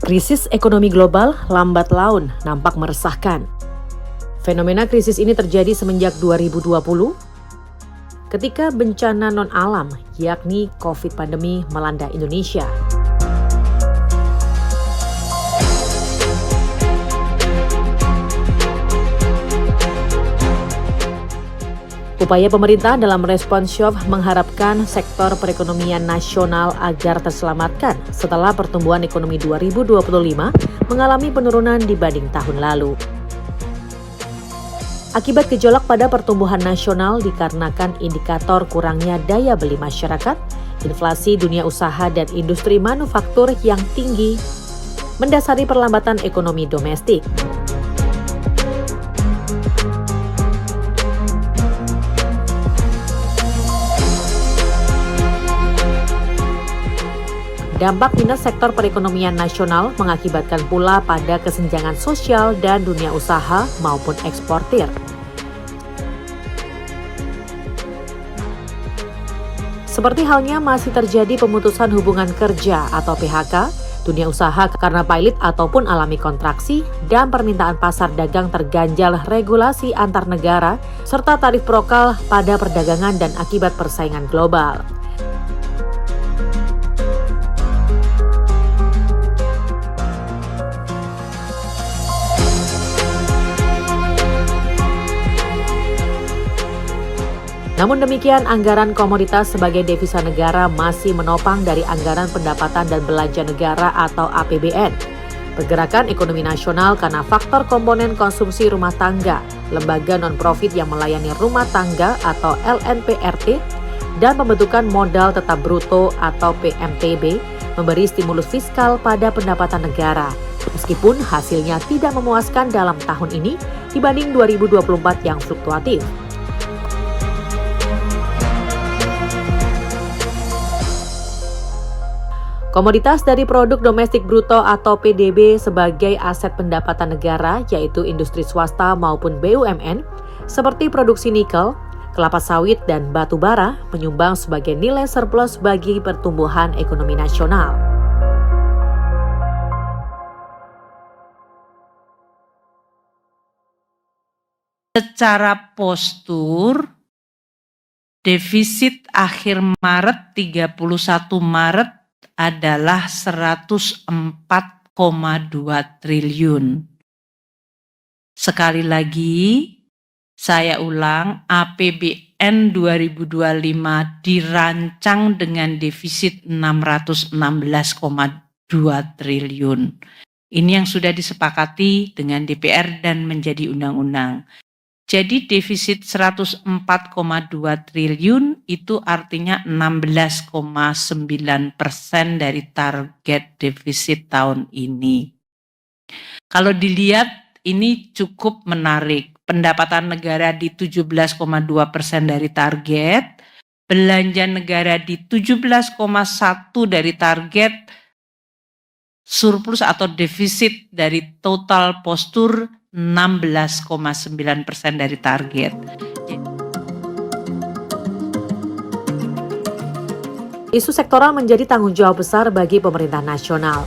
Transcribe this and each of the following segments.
Krisis ekonomi global lambat laun nampak meresahkan. Fenomena krisis ini terjadi semenjak 2020 ketika bencana non-alam yakni COVID pandemi melanda Indonesia. Upaya pemerintah dalam merespons shock mengharapkan sektor perekonomian nasional agar terselamatkan setelah pertumbuhan ekonomi 2025 mengalami penurunan dibanding tahun lalu. Akibat gejolak pada pertumbuhan nasional dikarenakan indikator kurangnya daya beli masyarakat, inflasi dunia usaha dan industri manufaktur yang tinggi mendasari perlambatan ekonomi domestik. Dampak minus sektor perekonomian nasional mengakibatkan pula pada kesenjangan sosial dan dunia usaha maupun eksportir. Seperti halnya masih terjadi pemutusan hubungan kerja atau PHK, dunia usaha karena pilot ataupun alami kontraksi, dan permintaan pasar dagang terganjal regulasi antar negara, serta tarif prokal pada perdagangan dan akibat persaingan global. Namun demikian, anggaran komoditas sebagai devisa negara masih menopang dari anggaran pendapatan dan belanja negara atau APBN. Pergerakan ekonomi nasional karena faktor komponen konsumsi rumah tangga, lembaga non-profit yang melayani rumah tangga atau LNPRT, dan pembentukan modal tetap bruto atau PMTB memberi stimulus fiskal pada pendapatan negara. Meskipun hasilnya tidak memuaskan dalam tahun ini dibanding 2024 yang fluktuatif. Komoditas dari produk domestik bruto atau PDB sebagai aset pendapatan negara yaitu industri swasta maupun BUMN seperti produksi nikel, kelapa sawit, dan batu bara menyumbang sebagai nilai surplus bagi pertumbuhan ekonomi nasional. Secara postur, defisit akhir Maret 31 Maret adalah 104,2 triliun. Sekali lagi, saya ulang, APBN 2025 dirancang dengan defisit 616,2 triliun. Ini yang sudah disepakati dengan DPR dan menjadi undang-undang. Jadi defisit 104,2 triliun itu artinya 16,9% dari target defisit tahun ini. Kalau dilihat ini cukup menarik. Pendapatan negara di 17,2% dari target, belanja negara di 17,1% dari target, surplus atau defisit dari total postur 16,9% dari target. Isu sektoral menjadi tanggung jawab besar bagi pemerintah nasional.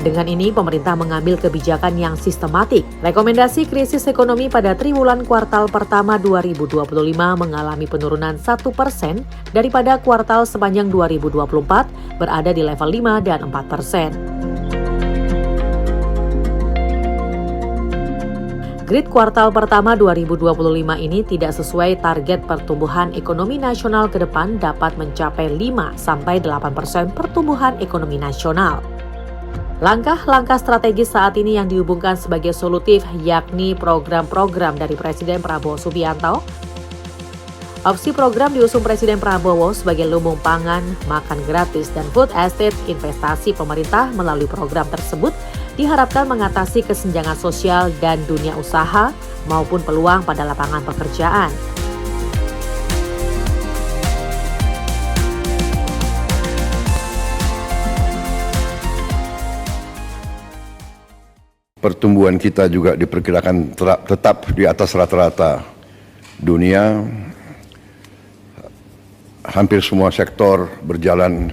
Dengan ini, pemerintah mengambil kebijakan yang sistematik. Rekomendasi krisis ekonomi pada triwulan kuartal pertama 2025 mengalami penurunan 1% daripada kuartal sepanjang 2024 berada di level 5 dan 4%. Grid kuartal pertama 2025 ini tidak sesuai target pertumbuhan ekonomi nasional ke depan dapat mencapai 5-8% pertumbuhan ekonomi nasional. Langkah-langkah strategis saat ini yang dihubungkan sebagai solutif yakni program-program dari Presiden Prabowo Subianto. Opsi program diusung Presiden Prabowo sebagai lumbung pangan, makan gratis, dan food estate. Investasi pemerintah melalui program tersebut diharapkan mengatasi kesenjangan sosial dan dunia usaha maupun peluang pada lapangan pekerjaan. Pertumbuhan kita juga diperkirakan tetap di atas rata-rata dunia. Hampir semua sektor berjalan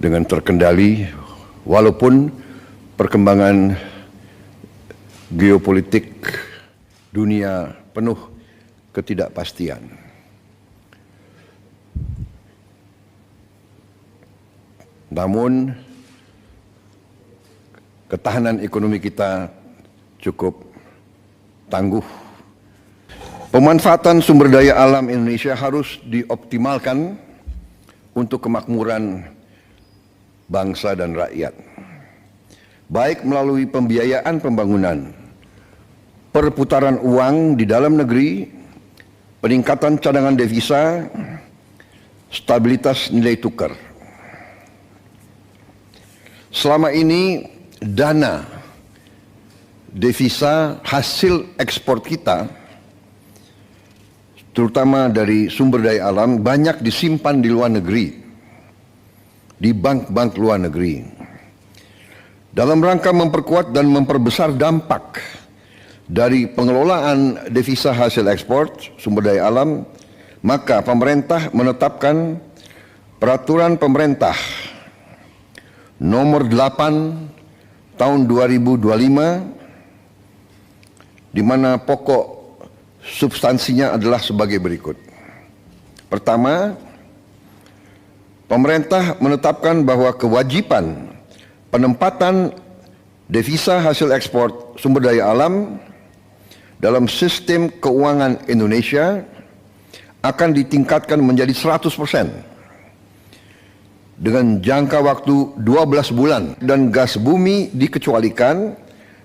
dengan terkendali walaupun perkembangan geopolitik dunia penuh ketidakpastian. Namun ketahanan ekonomi kita cukup tangguh. Pemanfaatan sumber daya alam Indonesia harus dioptimalkan untuk kemakmuran bangsa dan rakyat, baik melalui pembiayaan pembangunan, perputaran uang di dalam negeri, peningkatan cadangan devisa, stabilitas nilai tukar. Selama ini dana devisa hasil ekspor kita, terutama dari sumber daya alam, banyak disimpan di luar negeri, di bank-bank luar negeri. Dalam rangka memperkuat dan memperbesar dampak dari pengelolaan devisa hasil ekspor sumber daya alam, maka pemerintah menetapkan peraturan pemerintah nomor 8 tahun 2025 di mana pokok substansinya adalah sebagai berikut. Pertama, pemerintah menetapkan bahwa kewajiban penempatan devisa hasil ekspor sumber daya alam dalam sistem keuangan Indonesia akan ditingkatkan menjadi 100% dengan jangka waktu 12 bulan dan gas bumi dikecualikan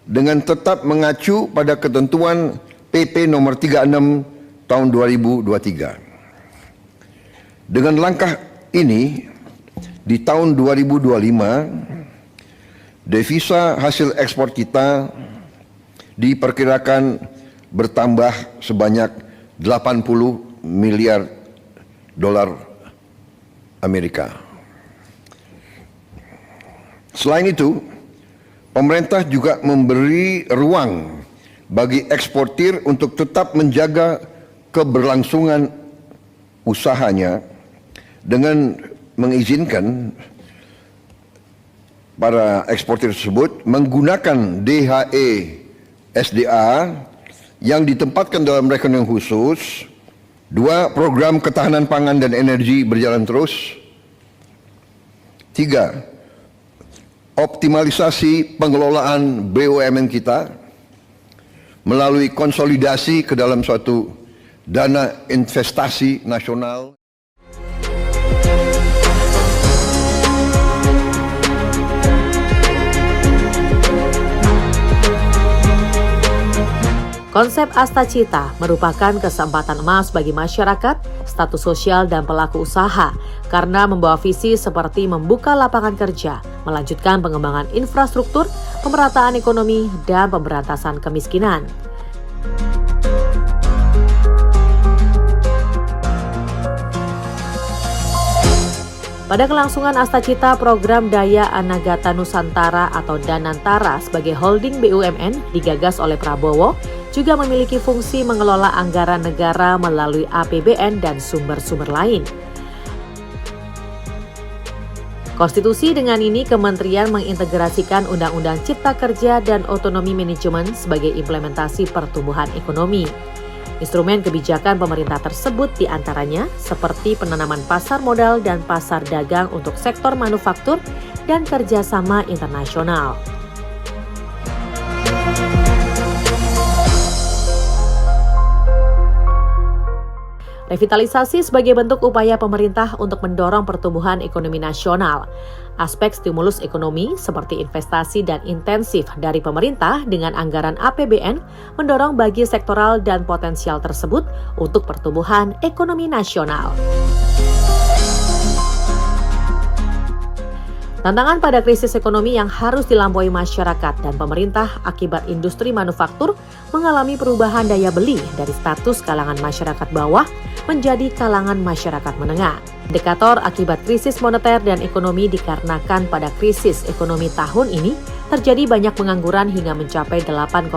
dengan tetap mengacu pada ketentuan PP nomor 36 tahun 2023. Dengan langkah ini di tahun 2025 devisa hasil ekspor kita diperkirakan bertambah sebanyak 80 miliar dolar Amerika. Selain itu, pemerintah juga memberi ruang bagi eksportir untuk tetap menjaga keberlangsungan usahanya dengan mengizinkan para eksportir tersebut menggunakan DHE SDA yang ditempatkan dalam rekening khusus. 2. Program ketahanan pangan dan energi berjalan terus. 3. Optimalisasi pengelolaan BUMN kita melalui konsolidasi ke dalam suatu dana investasi nasional. Konsep Astacita merupakan kesempatan emas bagi masyarakat, status sosial, dan pelaku usaha karena membawa visi seperti membuka lapangan kerja, melanjutkan pengembangan infrastruktur, pemerataan ekonomi, dan pemberantasan kemiskinan. Pada kelangsungan Astacita, program Daya Anagata Nusantara atau Danantara sebagai holding BUMN digagas oleh Prabowo juga memiliki fungsi mengelola anggaran negara melalui APBN dan sumber-sumber lain. Konstitusi dengan ini kementerian mengintegrasikan Undang-Undang Cipta Kerja dan Otonomi Manajemen sebagai implementasi pertumbuhan ekonomi. Instrumen kebijakan pemerintah tersebut diantaranya seperti penanaman pasar modal dan pasar dagang untuk sektor manufaktur dan kerjasama internasional. Revitalisasi sebagai bentuk upaya pemerintah untuk mendorong pertumbuhan ekonomi nasional. Aspek stimulus ekonomi seperti investasi dan intensif dari pemerintah dengan anggaran APBN mendorong bagi sektoral dan potensial tersebut untuk pertumbuhan ekonomi nasional. Tantangan pada krisis ekonomi yang harus dilampaui masyarakat dan pemerintah akibat industri manufaktur mengalami perubahan daya beli dari status kalangan masyarakat bawah menjadi kalangan masyarakat menengah. Indikator akibat krisis moneter dan ekonomi dikarenakan pada krisis ekonomi tahun ini terjadi banyak pengangguran hingga mencapai 8,3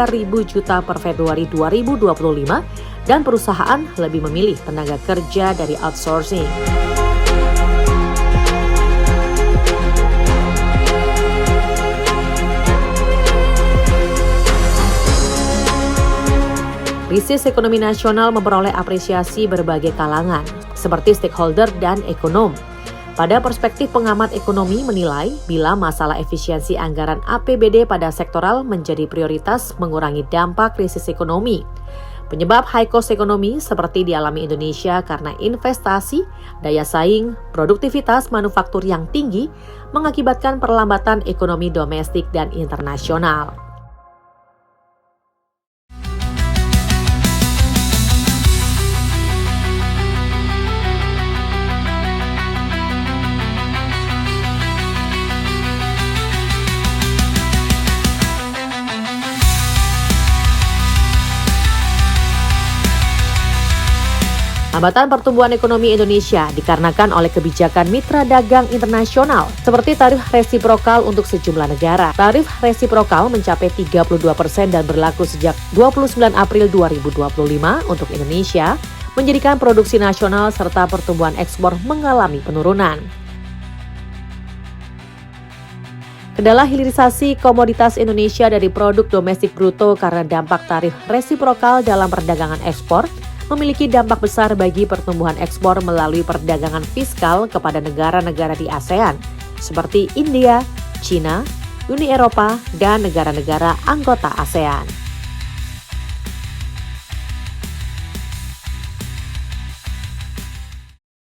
ribu juta per Februari 2025 dan perusahaan lebih memilih tenaga kerja dari outsourcing. Krisis ekonomi nasional memperoleh apresiasi berbagai kalangan, seperti stakeholder dan ekonom. Pada perspektif pengamat ekonomi menilai, bila masalah efisiensi anggaran APBD pada sektoral menjadi prioritas mengurangi dampak krisis ekonomi. Penyebab high cost ekonomi seperti dialami Indonesia karena investasi, daya saing, produktivitas manufaktur yang tinggi mengakibatkan perlambatan ekonomi domestik dan internasional. Hambatan pertumbuhan ekonomi Indonesia dikarenakan oleh kebijakan mitra dagang internasional seperti tarif resiprokal untuk sejumlah negara. Tarif resiprokal mencapai 32% dan berlaku sejak 29 April 2025 untuk Indonesia, menjadikan produksi nasional serta pertumbuhan ekspor mengalami penurunan. Kendala hilirisasi komoditas Indonesia dari produk domestik bruto karena dampak tarif resiprokal dalam perdagangan ekspor memiliki dampak besar bagi pertumbuhan ekspor melalui perdagangan fiskal kepada negara-negara di ASEAN seperti India, China, Uni Eropa, dan negara-negara anggota ASEAN.